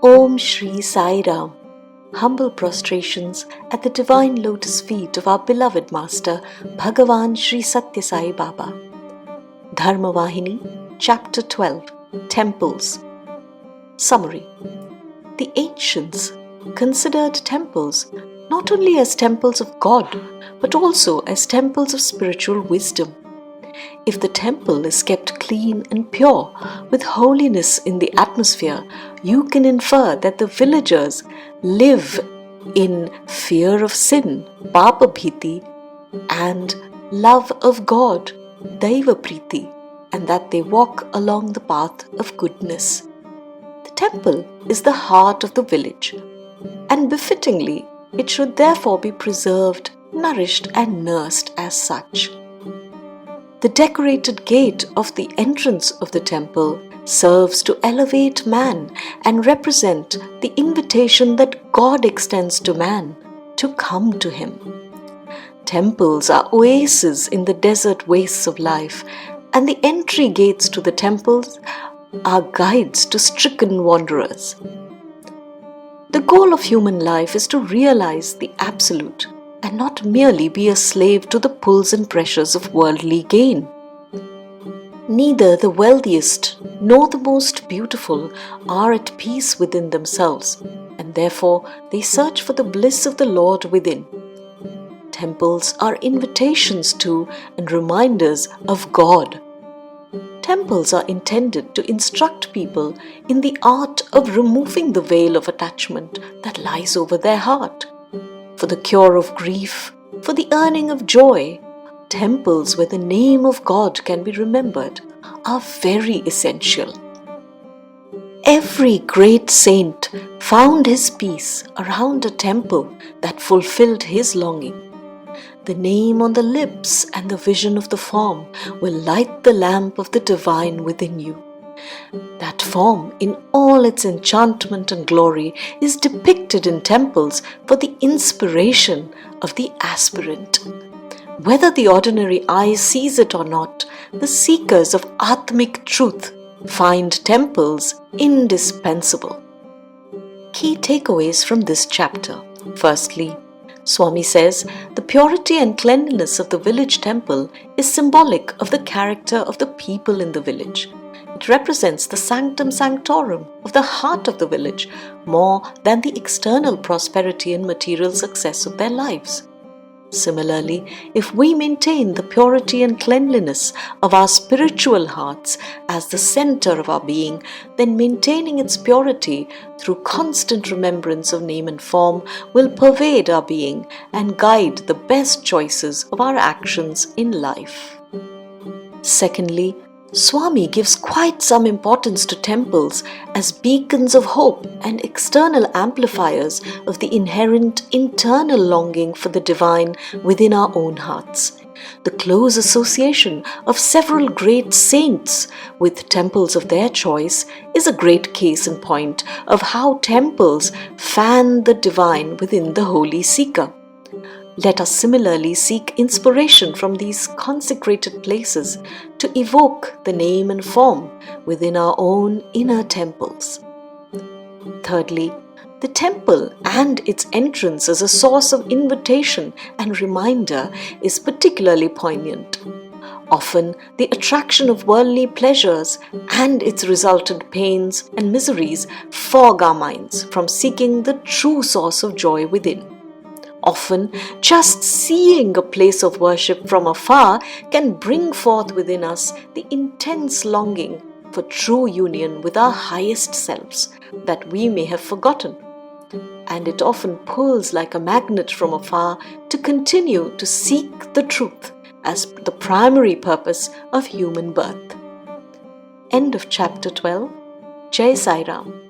Om Shri Sai Ram. Humble prostrations at the divine lotus feet of our beloved Master, Bhagavan Shri Sathya Sai Baba. Dharma Vahini, Chapter 12, Temples. Summary. The ancients considered temples not only as temples of God, but also as temples of spiritual wisdom. If the temple is kept clean and pure, with holiness in the atmosphere, you can infer that the villagers live in fear of sin, Papa Bhiti, and love of God, Daiva Priti, and that they walk along the path of goodness. The temple is the heart of the village, and befittingly, it should therefore be preserved, nourished, and nursed as such. The decorated gate of the entrance of the temple serves to elevate man and represent the invitation that God extends to man to come to Him. Temples are oases in the desert wastes of life, and the entry gates to the temples are guides to stricken wanderers. The goal of human life is to realize the absolute and not merely be a slave to the pulls and pressures of worldly gain. Neither the wealthiest nor the most beautiful are at peace within themselves, and therefore they search for the bliss of the Lord within. Temples are invitations to and reminders of God. Temples are intended to instruct people in the art of removing the veil of attachment that lies over their heart. For the cure of grief, for the earning of joy, temples where the name of God can be remembered are very essential. Every great saint found his peace around a temple that fulfilled his longing. The name on the lips and the vision of the form will light the lamp of the divine within you. That form, in all its enchantment and glory, is depicted in temples for the inspiration of the aspirant. Whether the ordinary eye sees it or not, the seekers of Atmic truth find temples indispensable. Key takeaways from this chapter. Firstly, Swami says the purity and cleanliness of the village temple is symbolic of the character of the people in the village. It represents the sanctum sanctorum of the heart of the village more than the external prosperity and material success of their lives. Similarly, if we maintain the purity and cleanliness of our spiritual hearts as the center of our being, then maintaining its purity through constant remembrance of name and form will pervade our being and guide the best choices of our actions in life. Secondly, Swami gives quite some importance to temples as beacons of hope and external amplifiers of the inherent internal longing for the divine within our own hearts. The close association of several great saints with temples of their choice is a great case in point of how temples fan the divine within the holy seeker. Let us similarly seek inspiration from these consecrated places to evoke the name and form within our own inner temples. Thirdly, the temple and its entrance as a source of invitation and reminder is particularly poignant. Often, the attraction of worldly pleasures and its resultant pains and miseries fog our minds from seeking the true source of joy within. Often, just seeing a place of worship from afar can bring forth within us the intense longing for true union with our highest selves that we may have forgotten. And it often pulls like a magnet from afar to continue to seek the truth as the primary purpose of human birth. End of chapter 12. Jai Sai Ram.